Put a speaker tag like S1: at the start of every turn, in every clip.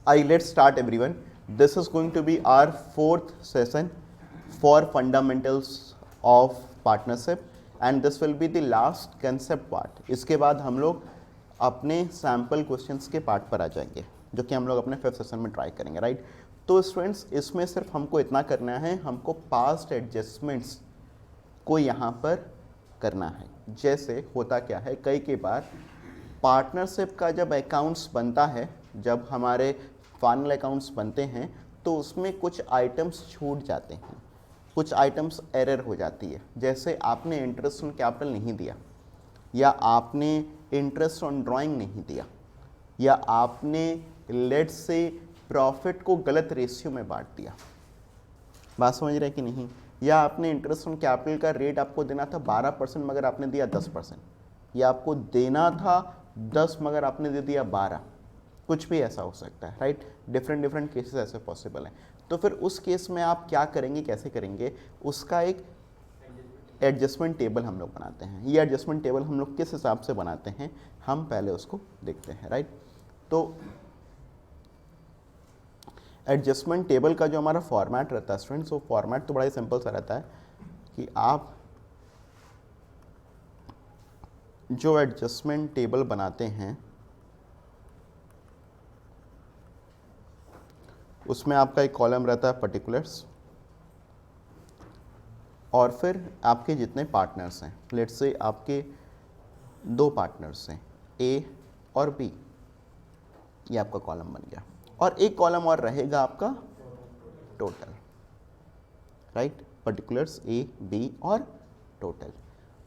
S1: Let's start everyone. This is going to be our fourth session for fundamentals of partnership and this will be the last concept part. इसके बाद हम लोग अपने sample questions के part पर आ जाएंगे जो कि हम लोग अपने फिफ्थ सेशन में ट्राई करेंगे, राइट। तो स्टूडेंट्स इसमें सिर्फ हमको इतना करना है, हमको पास्ट एडजस्टमेंट्स को यहाँ पर करना है। जैसे होता क्या है, कई बार पार्टनरशिप का जब अकाउंट्स बनता है, जब हमारे फाइनल अकाउंट्स बनते हैं तो उसमें कुछ आइटम्स छूट जाते हैं, कुछ आइटम्स एरर हो जाती है। जैसे आपने इंटरेस्ट ऑन कैपिटल नहीं दिया, या आपने इंटरेस्ट ऑन ड्राइंग नहीं दिया, या आपने लेट्स से प्रॉफिट को गलत रेशियो में बांट दिया। बात समझ रहे कि नहीं? या आपने इंटरेस्ट ऑन कैपिटल का रेट आपको देना था 12% मगर आपने दिया 10%, या आपको देना था 10 मगर आपने दे दिया 12। कुछ भी ऐसा हो सकता है, राइट। डिफरेंट केसेस ऐसे पॉसिबल हैं। तो फिर उस केस में आप क्या करेंगे, कैसे करेंगे, उसका एक एडजस्टमेंट टेबल हम लोग बनाते हैं। ये एडजस्टमेंट टेबल हम लोग किस हिसाब से बनाते हैं, हम पहले उसको देखते हैं, राइट। तो एडजस्टमेंट टेबल का जो हमारा फॉर्मेट रहता है स्टूडेंट्स, वो फॉर्मेट तो बड़ा ही सिंपल सा रहता है कि आप जो एडजस्टमेंट टेबल बनाते हैं उसमें आपका एक कॉलम रहता है पर्टिकुलर्स, और फिर आपके जितने पार्टनर्स हैं, लेट्स से आपके 2 पार्टनर्स हैं ए और बी, ये आपका कॉलम बन गया। और एक कॉलम और रहेगा आपका total, right. Particulars A B और टोटल।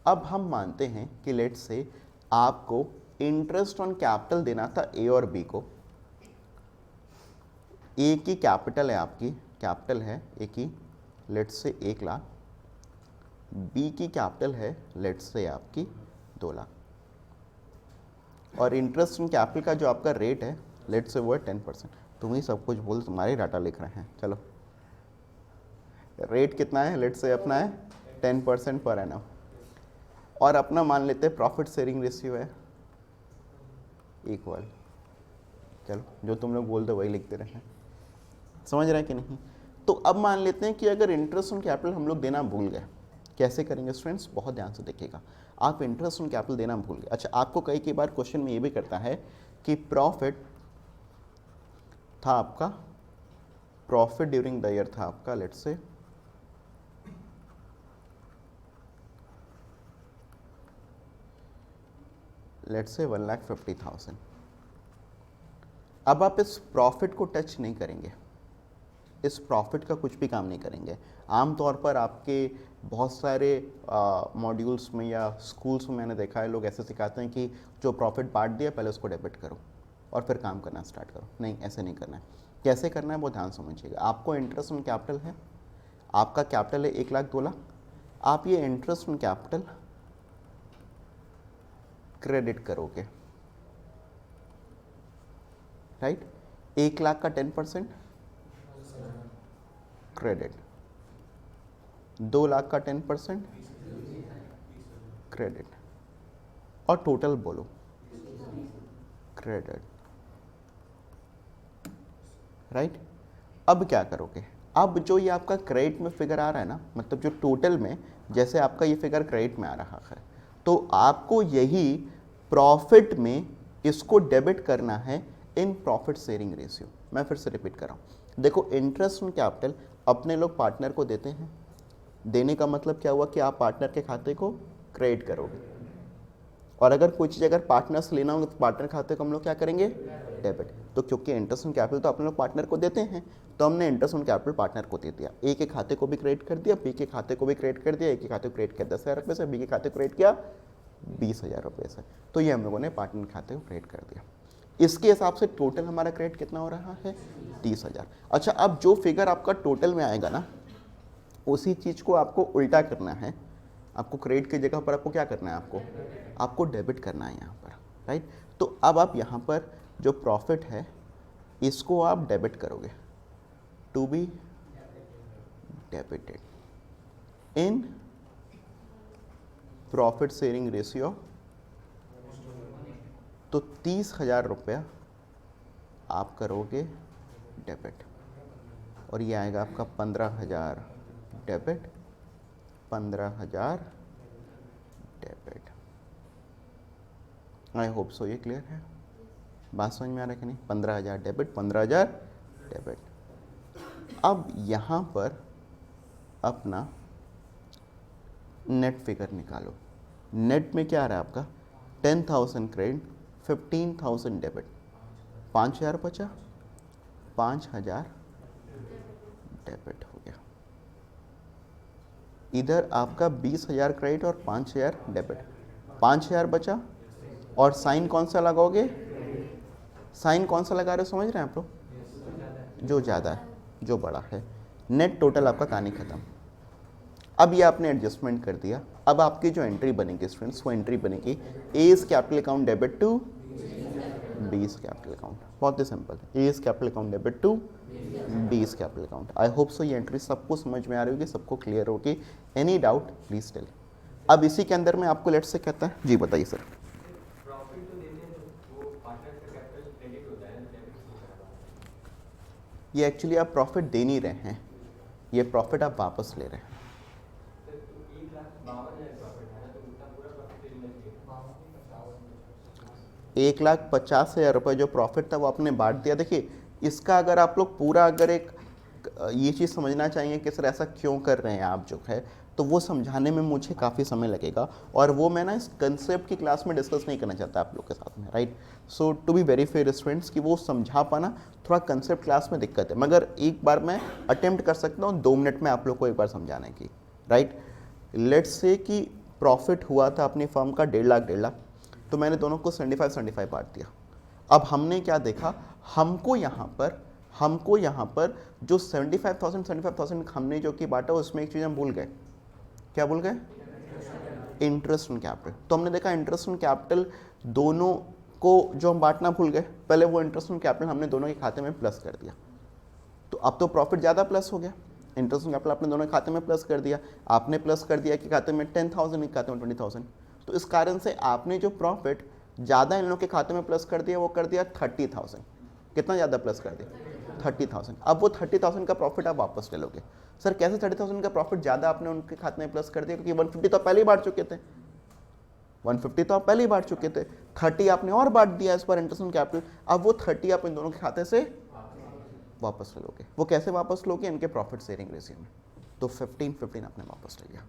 S1: अब हम मानते हैं कि लेट्स से आपको इंटरेस्ट ऑन कैपिटल देना था ए और बी को। ए की कैपिटल है, आपकी कैपिटल है ए की लेट्स से 1 लाख, बी की कैपिटल है लेट्स से आपकी 2 लाख, और इंटरेस्ट ऑन कैपिटल का जो आपका रेट है लेट्स से वो है 10%। तुम ही सब कुछ बोल, तुम्हारे डाटा लिख रहे हैं। चलो, रेट कितना है, लेट्स से अपना है 10% पर एनम, और अपना मान लेते हैं प्रॉफिट शेयरिंग रेशियो है इक्वल। चलो, जो तुम लोग बोलते वही लिखते रहे, समझ रहे हैं कि नहीं। तो अब मान लेते हैं कि अगर इंटरेस्ट ऑन कैपिटल हम लोग देना भूल गए, कैसे करेंगे स्टूडेंट्स, बहुत ध्यान से देखिएगा। आप इंटरेस्ट ऑन कैपिटल देना भूल गए। अच्छा, आपको कई बार क्वेश्चन में ये भी करता है कि प्रॉफिट था आपका, प्रॉफिट ड्यूरिंग द ईयर था आपका लेट्स से लेट्स से 1,50,000। अब आप इस प्रॉफिट को टच नहीं करेंगे, इस प्रॉफिट का कुछ भी काम नहीं करेंगे। आमतौर पर आपके बहुत सारे मॉड्यूल्स में या स्कूल्स में मैंने देखा है, लोग ऐसे सिखाते हैं कि जो प्रॉफिट बांट दिया पहले उसको डेबिट करो और फिर काम करना स्टार्ट करो। नहीं, ऐसे नहीं करना है। कैसे करना है वो ध्यान समझिएगा। आपको इंटरेस्ट ऑन कैपिटल है, आपका कैपिटल है 1 लाख 2 लाख, आप ये इंटरेस्ट ऑन कैपिटल क्रेडिट करोगे, राइट। 1 लाख का 10% क्रेडिट, 2 लाख का 10% क्रेडिट, और टोटल बोलो क्रेडिट, राइट। अब क्या करोगे, अब जो ये आपका क्रेडिट में फिगर आ रहा है ना, मतलब जो टोटल में, जैसे आपका ये फिगर क्रेडिट में आ रहा है, तो आपको यही प्रॉफिट में इसको डेबिट करना है इन प्रॉफिट शेयरिंग रेशियो। मैं फिर से रिपीट कर रहा हूँ, देखो इंटरेस्ट ऑन कैपिटल अपने लोग पार्टनर को देते हैं। देने का मतलब क्या हुआ कि आप पार्टनर के खाते को क्रेडिट करोगे, और अगर कोई चीज़ अगर पार्टनर से लेना होगा तो पार्टनर खाते को हम लोग क्या करेंगे, डेबिट। तो क्योंकि इंटरेस्ट ऑन कैपिटल तो अपने लोग पार्टनर को देते हैं, तो हमने इंटरेस्ट ऑन कैपिटल पार्टनर को दे दिया। ए के खाते को भी क्रेडिट कर दिया, बी के खाते को भी क्रेडिट कर दिया। ए के खाते को क्रेडिट किया 10,000 रुपये से, बी के खाते को क्रेडिट किया 20,000 रुपये से। तो ये हम लोगों ने पार्टनर खाते को क्रेडिट कर दिया। इसके हिसाब से टोटल हमारा क्रेडिट कितना हो रहा है, 30,000। अच्छा, अब जो फिगर आपका टोटल में आएगा ना, उसी चीज़ को आपको उल्टा करना है। आपको क्रेडिट की जगह पर आपको क्या करना है, आपको डेबिट करना है यहाँ पर, राइट। तो अब आप यहाँ पर जो प्रॉफिट है इसको आप डेबिट करोगे, to be debited in profit sharing ratio. तो 30,000 रुपया आप करोगे डेबिट, और ये आएगा आपका 15,000 डेबिट, 15,000 डेबिट। आई होप सो ये क्लियर है, बात समझ में आ रहा है कि नहीं? 15,000 डेबिट, 15,000 डेबिट। अब यहाँ पर अपना नेट फिगर निकालो। नेट में क्या आ रहा है आपका? 10,000 क्रेडिट, 15,000 डेबिट, 5,000 बचा, 5,000 डेबिट हो गया। इधर आपका 20,000 क्रेडिट और 5,000 डेबिट, 5,000 बचा, और साइन कौन सा लगाओगे? साइन कौन सा लगा रहे हो, समझ रहे हैं आप लोग? जो ज़्यादा है, जो बड़ा है। नेट टोटल आपका कहानी खत्म। अब ये आपने एडजस्टमेंट कर दिया। अब आपकी जो एंट्री बनेगी स्टूडेंट्स, वो एंट्री बनेगी A is capital account debit to B is capital account. बहुत ही simple, A is capital account debit to B is capital account. I hope so ये एंट्री सबको समझ में आ रही होगी, सबको क्लियर होगी। Any doubt please tell. अब इसी के अंदर में आपको लेट से कहता है, जी बताइए सर। ये एक्चुअली आप प्रॉफिट दे नहीं रहे हैं, ये प्रॉफिट आप वापस ले रहे हैं। 1,50,000 रुपये जो प्रॉफिट था वो आपने बांट दिया। देखिए इसका अगर आप लोग पूरा अगर एक ये चीज़ समझना चाहिए कि सर ऐसा क्यों कर रहे हैं आप जो है, तो वो समझाने में मुझे काफ़ी समय लगेगा, और वो मैं ना इस कंसेप्ट की क्लास में डिस्कस नहीं करना चाहता आप लोग के साथ में, right. So to be very fair students कि वो समझा पाना थोड़ा कंसेप्ट क्लास में दिक्कत है, मगर एक बार मैं अटेम्प्ट कर सकता हूँ 2 मिनट में आप लोग को एक बार समझाने की, राइट। लेट्स से कि प्रॉफिट हुआ था अपनी फर्म का 1.5 लाख, तो मैंने दोनों को 75 बांट दिया। अब हमने क्या देखा, हमको यहाँ पर जो 75,000 हमने जो कि बांटा, उसमें एक चीज़ हम भूल गए। क्या भूल गए? Interest on capital. तो हमने देखा इंटरेस्ट ऑन कैपिटल दोनों को जो हम बांटना भूल गए, पहले वो इंटरेस्ट ऑन कैपिटल हमने दोनों के खाते में प्लस कर दिया, तो अब तो प्रॉफिट ज़्यादा प्लस हो गया। इंटरेस्ट ऑन कैपिटल आपने दोनों के खाते में प्लस कर दिया, आपने प्लस कर दिया कि खाते में 10,000, एक खाते में 20,000। तो इस कारण से आपने जो प्रॉफिट ज़्यादा इन लोगों के खाते में प्लस कर दिया, वो कर दिया 30,000। कितना ज़्यादा प्लस कर दिया? 30,000। अब वो 30,000 का प्रॉफिट आप वापस ले लोगे। सर कैसे 30,000 का प्रॉफिट ज़्यादा आपने उनके खाते में प्लस कर दिया? क्योंकि 150 तो पहले ही बांट चुके थे, 150 तो आप पहले ही बांट चुके थे, 30 आपने और बांट दिया इस बार इंटरेस्ट ऑन कैपिटल। अब वो 30 आप इन दोनों के खाते से वापस ले लोगे। वो कैसे वापस लोगे? इनके प्रॉफिट शेयरिंग रेशियो में। तो 15 आपने वापस ले लिया,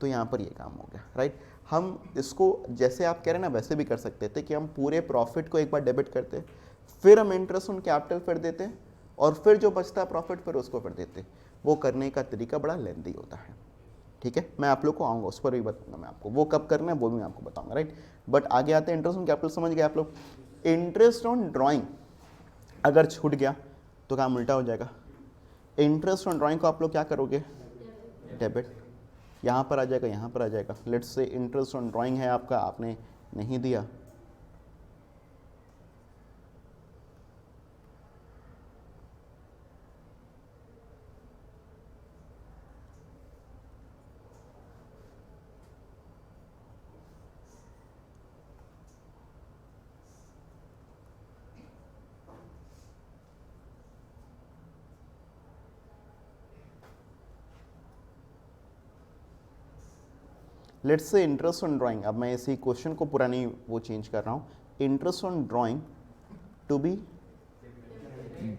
S1: तो यहाँ पर ये काम हो गया, राइट। हम इसको जैसे आप कह रहे हैं ना, वैसे भी कर सकते थे कि हम पूरे प्रॉफिट को एक बार डेबिट करते, फिर हम इंटरेस्ट ऑन कैपिटल फिर देते, और फिर जो बचता है प्रॉफिट फिर उसको फिर देते। वो करने का तरीका बड़ा लेंदी होता है, ठीक है। मैं आप लोग को आऊँगा, उस पर भी बताऊँगा मैं आपको, वो कब करना है वो भी मैं आपको बताऊँगा, राइट। बट आगे आते हैं, इंटरेस्ट ऑन कैपिटल समझ गए आप लोग। इंटरेस्ट ऑन ड्राइंग अगर छूट गया तो काम उल्टा हो जाएगा। इंटरेस्ट ऑन ड्राइंग को आप लोग क्या करोगे? डेबिट। यहाँ पर आ जाएगा, यहाँ पर आ जाएगा। Let's say interest on drawing है आपका, आपने नहीं दिया, let's say interest on drawing, अब मैं इसी क्वेश्चन को पूरा नहीं वो चेंज कर रहा हूँ, interest on drawing to be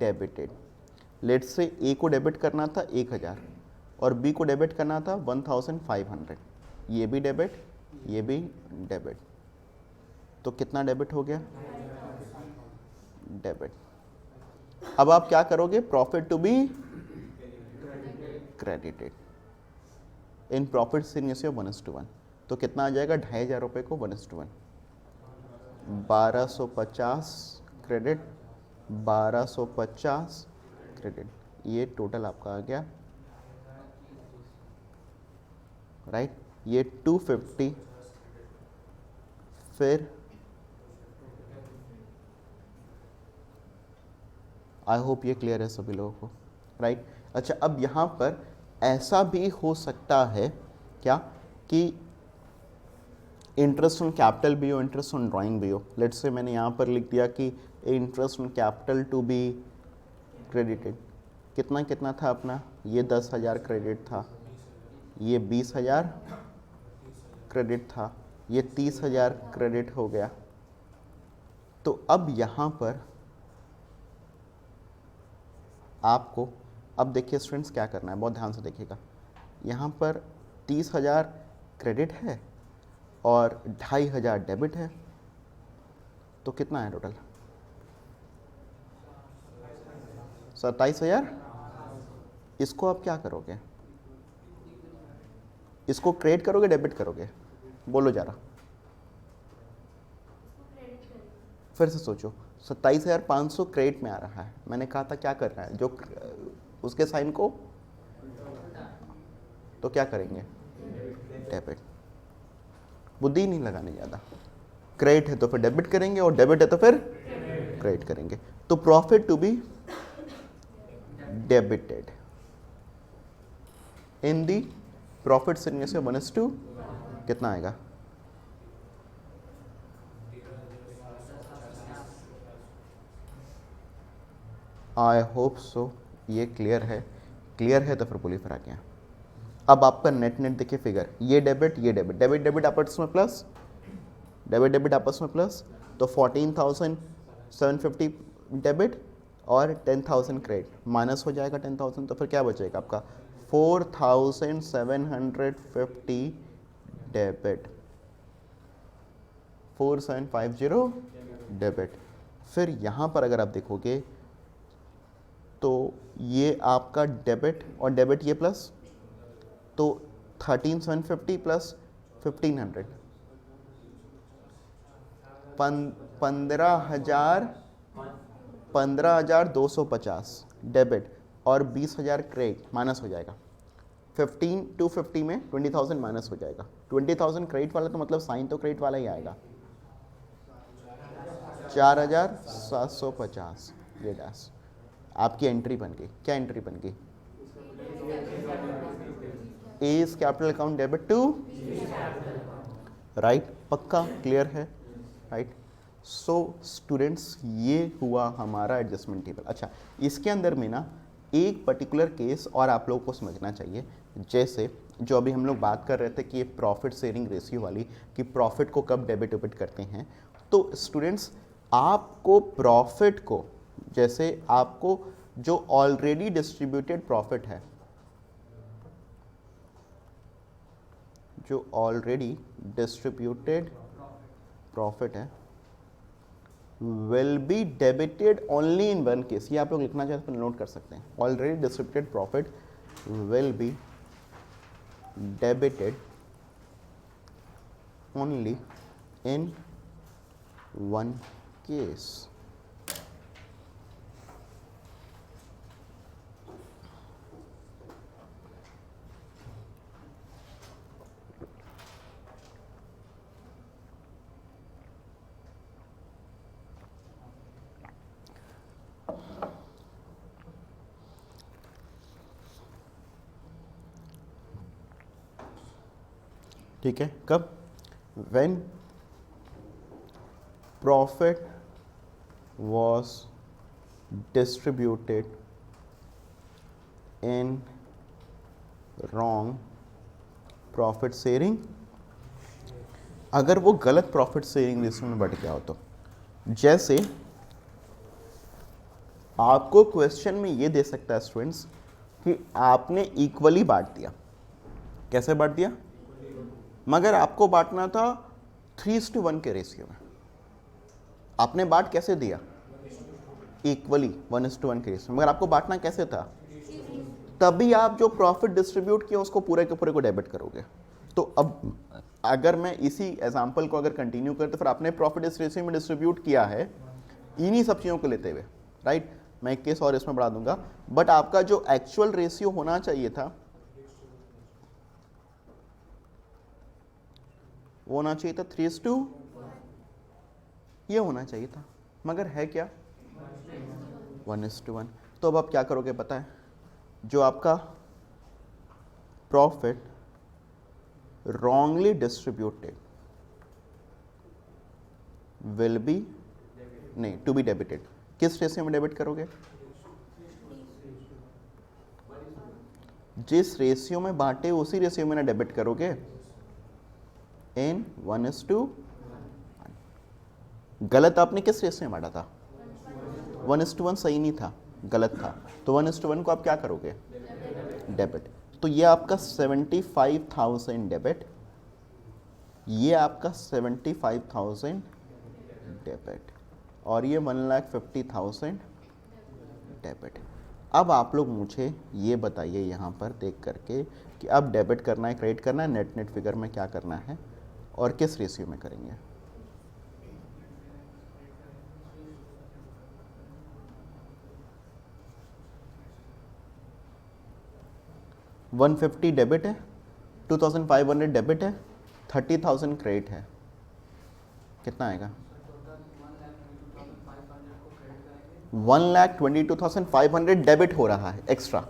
S1: debited. Let's say A को डेबिट करना था 1,000 और बी को डेबिट करना था 1,500। ये भी डेबिट, ये भी डेबिट, तो कितना डेबिट हो गया? डेबिट। अब आप क्या करोगे? Profit to be credited in profit sharing ratio 1:1। तो कितना आ जाएगा? 2,500 रुपये को 1:1, 1250 क्रेडिट, 1250 क्रेडिट, ये टोटल आपका आ गया, राइट। ये 250, फिर आई होप ये क्लियर है सभी लोगों को, राइट। अच्छा, अब यहाँ पर ऐसा भी हो सकता है क्या कि इंटरेस्ट ऑन कैपिटल भी हो, इंटरेस्ट ऑन ड्राइंग भी हो। लेट्स से मैंने यहाँ पर लिख दिया कि interest on capital to be credited. कितना कितना था अपना, ये 10,000 क्रेडिट था, ये 20,000 क्रेडिट था, ये 30,000 क्रेडिट हो गया। तो अब यहाँ पर आपको, अब देखिए स्टूडेंट्स क्या करना है, बहुत ध्यान से देखिएगा। यहाँ पर 30,000 क्रेडिट है और 2,500 डेबिट है, तो कितना है टोटल? 27,000। इसको आप क्या करोगे, इसको क्रेडिट करोगे डेबिट करोगे, बोलो जरा, फिर से सोचो। 27,500 क्रेडिट में आ रहा है, मैंने कहा था क्या कर रहा है, जो उसके साइन को, तो क्या करेंगे, डेबिट। बुद्धि नहीं लगाने ज़्यादा, क्रेडिट है तो फिर डेबिट करेंगे और डेबिट है तो फिर क्रेडिट करेंगे। तो profit to be debited in the profit से 1:, कितना आएगा, आई होप सो ये क्लियर है। क्लियर है तो फिर बोलिए फिर आ गया। अब आपका नेट नेट देखिए फिगर, ये डेबिट ये डेबिट, डेबिट डेबिट आपस में प्लस, डेबिट डेबिट आपस में प्लस, तो 14,750 डेबिट और 10,000 क्रेडिट, माइनस हो जाएगा 10,000, तो फिर क्या बचेगा आपका 4,750 डेबिट, 4,750 डेबिट। फिर यहाँ पर अगर आप देखोगे तो ये आपका डेबिट और डेबिट ये प्लस, तो 13,750 प्लस 1,500, 15,250 डेबिट और 20,000 क्रेडिट, माइनस हो जाएगा 250 में 20,000 माइनस हो जाएगा। 20,000 क्रेडिट वाला तो मतलब साइन तो क्रेडिट वाला ही आएगा, 4,750 ये डैश आपकी एंट्री बन गई। क्या एंट्री बन गई, is capital account debit to, right, पक्का क्लियर है, राइट। सो स्टूडेंट्स ये हुआ हमारा एडजस्टमेंट टेबल। अच्छा, इसके अंदर में ना एक पर्टिकुलर केस और आप लोगों को समझना चाहिए, जैसे जो अभी हम लोग बात कर रहे थे कि ये प्रॉफिट शेयरिंग रेशियो वाली, कि प्रॉफिट को कब डेबिट वेबिट करते हैं। तो स्टूडेंट्स आपको प्रॉफिट को, जैसे आपको जो ऑलरेडी डिस्ट्रीब्यूटेड प्रॉफिट है, जो ऑलरेडी डिस्ट्रीब्यूटेड प्रॉफिट है, will be debited only in one case. ये आप लोग लिखना चाहते हैं तो नोट कर सकते हैं, already distributed profit will be debited only in one case. ठीक है, कब, when profit was distributed in wrong profit sharing, अगर वो गलत प्रॉफिट शेयरिंग रेशियो में बढ़ गया हो तो, जैसे आपको क्वेश्चन में ये दे सकता है स्टूडेंट्स कि आपने इक्वली बांट दिया। कैसे बांट दिया, मगर आपको बांटना था 3:1 के रेशियो में। आपने बांट कैसे दिया, इक्वली 1:1 के रेशियो, मगर आपको बांटना कैसे था, तभी आप जो प्रॉफिट डिस्ट्रीब्यूट किया उसको पूरे के पूरे को डेबिट करोगे। तो अब अगर मैं इसी एग्जांपल को अगर कंटिन्यू करते तो फिर आपने प्रॉफिट इस रेशियो में डिस्ट्रीब्यूट किया है इन्हीं सब चीज़ों को लेते हुए, राइट। मैं एक केस और इसमें बढ़ा दूंगा, बट आपका जो एक्चुअल रेशियो होना चाहिए था वो होना चाहिए था 3:1, ये होना चाहिए था, मगर है क्या 1:1। तो अब आप क्या करोगे पता है, जो आपका profit wrongly distributed will be नहीं, टू बी डेबिटेड किस रेशियो में डेबिट करोगे? जिस रेशियो में बांटे उसी रेशियो में ना डेबिट करोगे, इन 1:1। गलत आपने किस रेशियो में बांटा था? 1:1 सही नहीं था, गलत था, तो 1:1 को आप क्या करोगे? डेबिट। तो ये आपका 75,000 डेबिट, ये आपका 75,000 डेबिट, और ये 1,50,000 डेबिट। अब आप लोग मुझे ये बताइए यहाँ पर देख करके कि अब डेबिट करना है, क्रेडिट करना है, नेट नेट फिगर में क्या करना है और किस रेशियो में करेंगे? 150 डेबिट है, 2,500 डेबिट है, 30,000 क्रेडिट है, कितना आएगा? 1,22,500 डेबिट हो रहा है एक्स्ट्रा,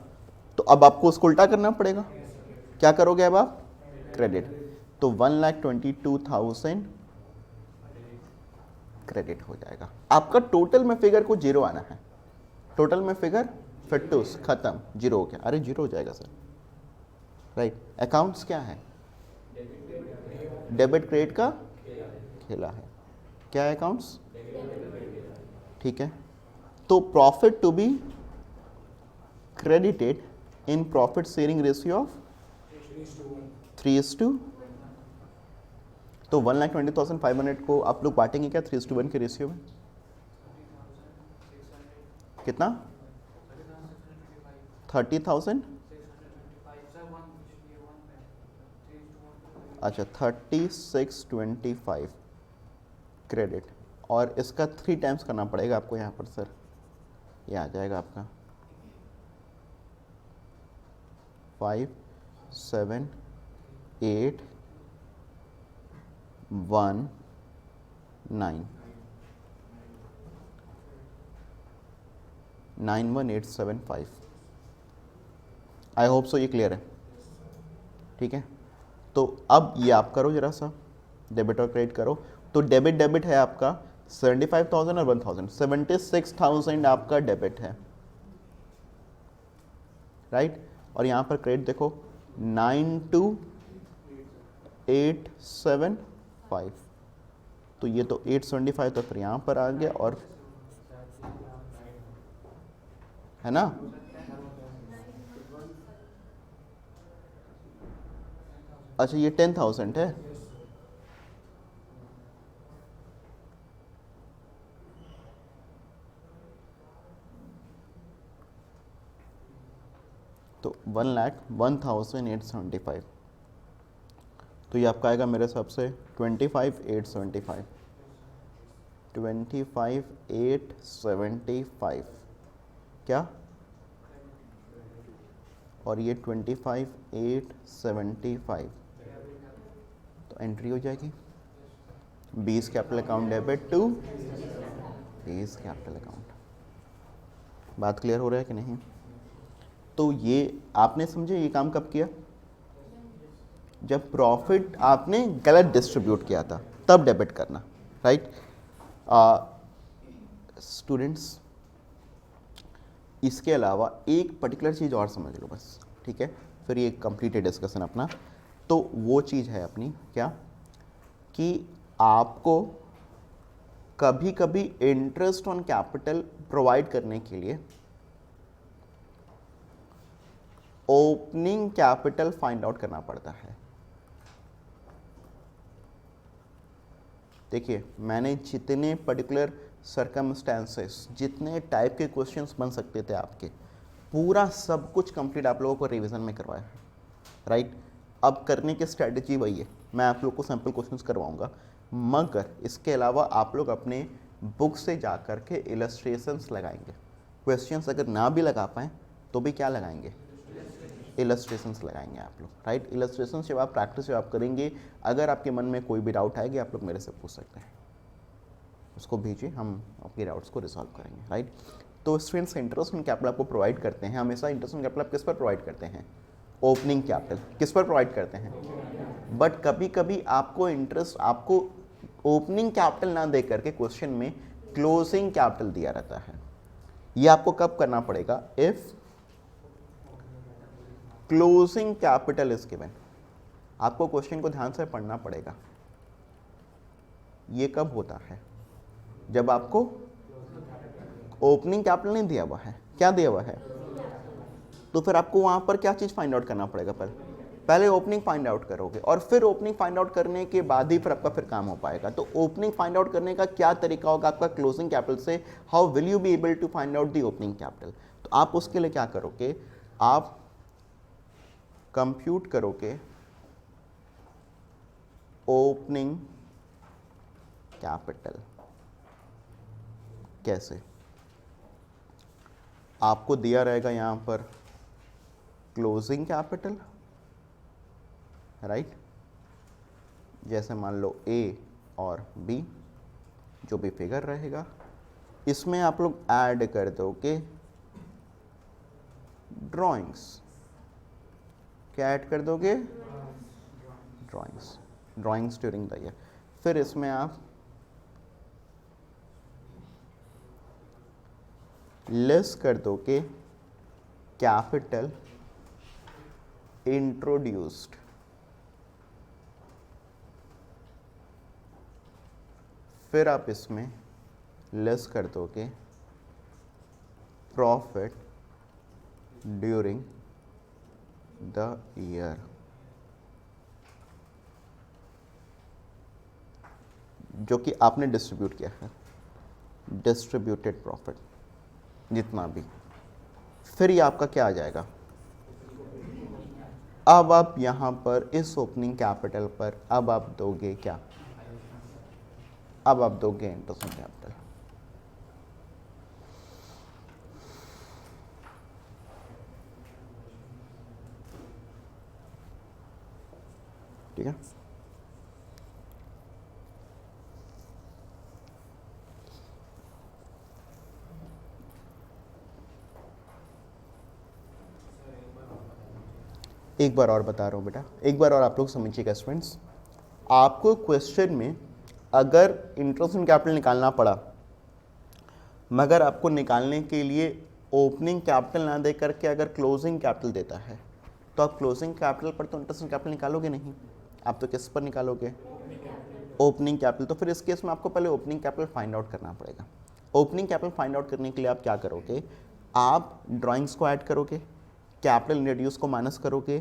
S1: तो अब आपको उसको उल्टा करना पड़ेगा। क्या करोगे अब आप? क्रेडिट। तो 1,22,000 क्रेडिट हो जाएगा। आपका टोटल में फिगर को जीरो आना है, टोटल में फिगर फिटूस खत्म, जीरो हो गया। अरे जीरो हो जाएगा सर, राइट। अकाउंट्स क्या है? डेबिट क्रेडिट का खेला है। क्या है अकाउंट्स? ठीक है। तो profit to be credited in profit sharing ratio of 3:1। तो 1,20,500 को आप लोग बांटेंगे क्या 3:1 के रेशियो में? कितना? 30,000। अच्छा, 3625 क्रेडिट, और इसका 3 टाइम्स करना पड़ेगा आपको यहाँ पर सर, ये आ जाएगा आपका 5, 7, 8, 1, 9, 91,875। आई होप सो ये क्लियर है, ठीक है। तो अब ये आप करो जरा सा, डेबिट और क्रेडिट करो। तो डेबिट डेबिट है आपका 75,000 और 1,000, 76,000 आपका डेबिट है, राइट। और यहाँ पर क्रेडिट देखो 92,875, तो ये तो 875 तो फिर यहाँ पर आ गया, और है ना, अच्छा ये 10,000 है। तो 1,01,875, तो ये आपका आएगा मेरे हिसाब से 25,875, 25,875 क्या, और ये 25,875, तो एंट्री हो जाएगी 20 capital account debit to 20 capital account. बात क्लियर हो रहा है कि नहीं? तो ये आपने समझे ये काम कब किया? जब प्रॉफिट आपने गलत डिस्ट्रीब्यूट किया था, तब डेबिट करना, राइट। स्टूडेंट्स, इसके अलावा एक पर्टिकुलर चीज़ और समझ लो बस, ठीक है, फिर ये कंप्लीट है डिस्कशन अपना। तो वो चीज़ है अपनी क्या, कि आपको कभी कभी इंटरेस्ट ऑन कैपिटल प्रोवाइड करने के लिए ओपनिंग कैपिटल फाइंड आउट करना पड़ता है। देखिए, मैंने जितने पर्टिकुलर सर्कमस्टेंसेस, जितने टाइप के क्वेश्चंस बन सकते थे आपके, पूरा सब कुछ कंप्लीट आप लोगों को रिवीजन में करवाया है, राइट। अब करने की स्ट्रेटजी वही है, मैं आप लोग को सैम्पल क्वेश्चंस करवाऊंगा, मगर इसके अलावा आप लोग अपने बुक से जा कर के इलस्ट्रेशंस लगाएंगे। क्वेश्चंस अगर ना भी लगा पाएँ तो भी क्या लगाएंगे? इलस्ट्रेशंस लगाएंगे आप लोग, राइट। इलस्ट्रेशंस जब आप प्रैक्टिस जब आप करेंगे, अगर आपके मन में कोई भी डाउट आएगी आप लोग मेरे से पूछ सकते हैं, उसको भेजिए, हम आपके डाउट्स को रिजॉल्व करेंगे, राइट। तो स्टूडेंट्स, इंटरेस्ट ऑन कैपिटल आपको प्रोवाइड करते हैं हमेशा। इंटरेस्ट ऑन कैपिटल आप किस पर प्रोवाइड करते हैं? Opening capital. किस पर प्रोवाइड करते हैं? बट कभी कभी आपको इंटरेस्ट, आपको ओपनिंग कैपिटल ना दे करके क्वेश्चन में क्लोजिंग कैपिटल दिया रहता है। ये आपको कब करना पड़ेगा? If closing capital is given. आपको क्वेश्चन को ध्यान से पढ़ना पड़ेगा। ये कब होता है? जब आपको ओपनिंग कैपिटल नहीं दिया हुआ है। क्या दिया हुआ है? तो फिर आपको वहां पर क्या चीज फाइंड आउट करना पड़ेगा? पहले ओपनिंग फाइंड आउट करोगे और फिर ओपनिंग फाइंड आउट करने के बाद ही फिर आपका फिर काम हो पाएगा। तो ओपनिंग फाइंड आउट करने का क्या तरीका होगा आपका क्लोजिंग कैपिटल से? How will you be able to find out the opening capital? तो आप उसके लिए क्या करोगे? आप कंप्यूट करोगे ओपनिंग कैपिटल। कैसे? आपको दिया रहेगा यहां पर क्लोजिंग कैपिटल, राइट? जैसे मान लो A और B जो भी फिगर रहेगा, इसमें आप लोग ऐड कर दोगे ड्राइंग्स। क्या ऐड कर दोगे? Drawings during the year. फिर इसमें आप लेस कर दोगे कैपिटल इंट्रोड्यूस्ड। फिर आप इसमें लेस कर दोगे प्रॉफिट ड्यूरिंग द ईयर। जो कि आपने डिस्ट्रीब्यूट किया है, डिस्ट्रीब्यूटेड प्रॉफिट जितना भी। फिर ये आपका क्या आ जाएगा? अब आप यहां पर इस ओपनिंग कैपिटल पर अब आप दोगे क्या? अब आप दोगे इंटरेस्ट कैपिटल। ठीक है? एक बार और बता रहा हूँ बेटा, एक बार और आप लोग समझिएगा स्टूडेंट्स। आपको क्वेश्चन में अगर इंटरेस्ट कैपिटल निकालना पड़ा, मगर आपको निकालने के लिए ओपनिंग कैपिटल ना दे करके अगर क्लोजिंग कैपिटल देता है, तो आप क्लोजिंग कैपिटल पर तो इंटरेस्ट कैपिटल निकालोगे नहीं, आप तो किस पर निकालोगे? Opening capital. तो फिर इस केस में आपको पहले ओपनिंग कैपिटल फाइंड आउट करना पड़ेगा। ओपनिंग कैपिटल फाइंड आउट करने के लिए आप क्या करोगे? आप ड्राइंग्स को ऐड करोगे, कैपिटल इंट्रोड्यूस को माइनस करोगे,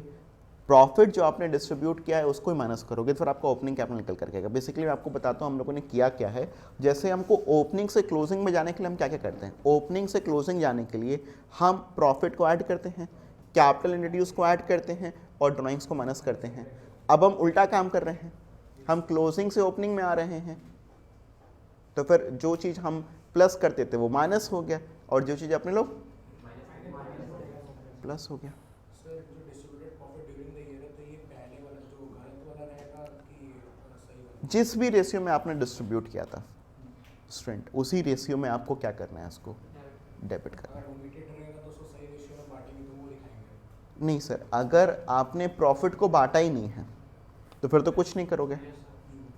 S1: प्रॉफिट जो आपने डिस्ट्रीब्यूट किया है उसको ही माइनस करोगे, तो फिर आपका ओपनिंग कैपिटल निकल करके आएगा। बेसिकली मैं आपको बताता हूँ हम लोगों ने किया क्या है। जैसे हमको ओपनिंग से क्लोजिंग में जाने के लिए हम क्या क्या करते हैं? ओपनिंग से क्लोजिंग जाने के लिए हम प्रॉफिट को ऐड करते हैं, कैपिटल इंट्रोड्यूस को ऐड करते हैं और ड्राइंग्स को माइनस करते हैं। अब हम उल्टा काम कर रहे हैं, हम क्लोजिंग से ओपनिंग में आ रहे हैं, तो फिर जो चीज़ हम प्लस करते थे वो माइनस हो गया और जो चीज़ अपने लोग प्लस हो गया। जिस भी रेशियो में आपने डिस्ट्रीब्यूट किया था स्टूडेंट, उसी रेशियो में आपको क्या करना है? इसको डेबिट करना है। नहीं सर, अगर आपने प्रॉफिट को बांटा ही नहीं है तो फिर तो कुछ नहीं करोगे।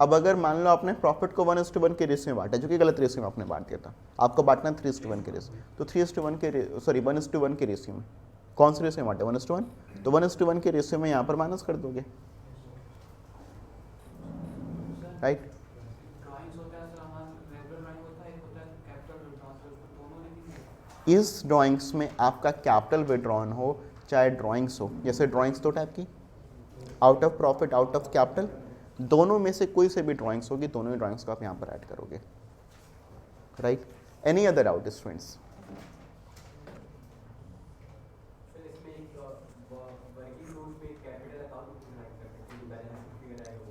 S1: अब अगर मान लो आपने प्रॉफिट को 1:1 के रेशियो में बांटा, जो कि गलत रेशियो में आपने बांट दिया था, आपको बांटना 3:1 के रेशियो, तो 3:1 के सॉरी 1:1 के रेशियो में कौन से रेशियो में बांटे? 1:1। तो 1:1 के रेशियो में यहाँ पर माइनस कर दोगे, राइट? इस ड्राइंग्स में आपका कैपिटल विड्रॉन हो चाहे ड्राइंग्स हो, जैसे ड्राइंग्स दो टाइप की, out of profit, out of capital, दोनों में से कोई से भी ड्राइंग्स होगी, दोनों ही ड्राइंग्स को आप यहाँ पर ऐड करोगे, right? Any other doubt students?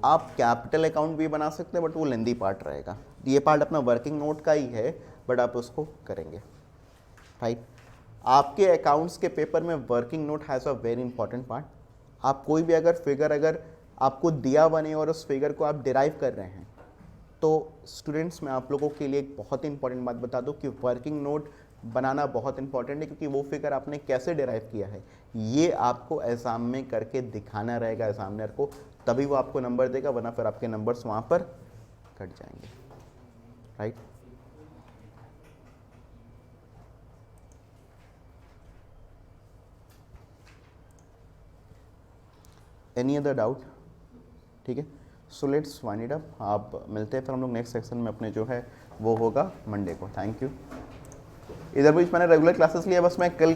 S1: आप कैपिटल अकाउंट भी बना सकते हैं बट वो लेंदी पार्ट रहेगा। ये पार्ट अपना वर्किंग नोट का ही है बट आप उसको करेंगे, राइट? आपके अकाउंट्स के पेपर में working note has a very important part. आप कोई भी अगर फिगर अगर आपको दिया हुआ नहीं और उस फिगर को आप डिराइव कर रहे हैं, तो स्टूडेंट्स मैं आप लोगों के लिए एक बहुत ही इंपॉर्टेंट बात बता दूं कि वर्किंग नोट बनाना बहुत इंपॉर्टेंट है, क्योंकि वो फिगर आपने कैसे डिराइव किया है ये आपको एग्जाम में करके दिखाना रहेगा एग्जामिनर को, तभी वो आपको नंबर देगा, वरना फिर आपके नंबर्स वहाँ पर कट जाएंगे, राइट? Any other doubt? ठीक है, so let's wind it up. आप मिलते हैं फिर हम लोग नेक्स्ट सेक्शन में अपने जो है वो होगा मंडे को। Thank you. इधर भी मैंने रेगुलर क्लासेस लिया, बस मैं कल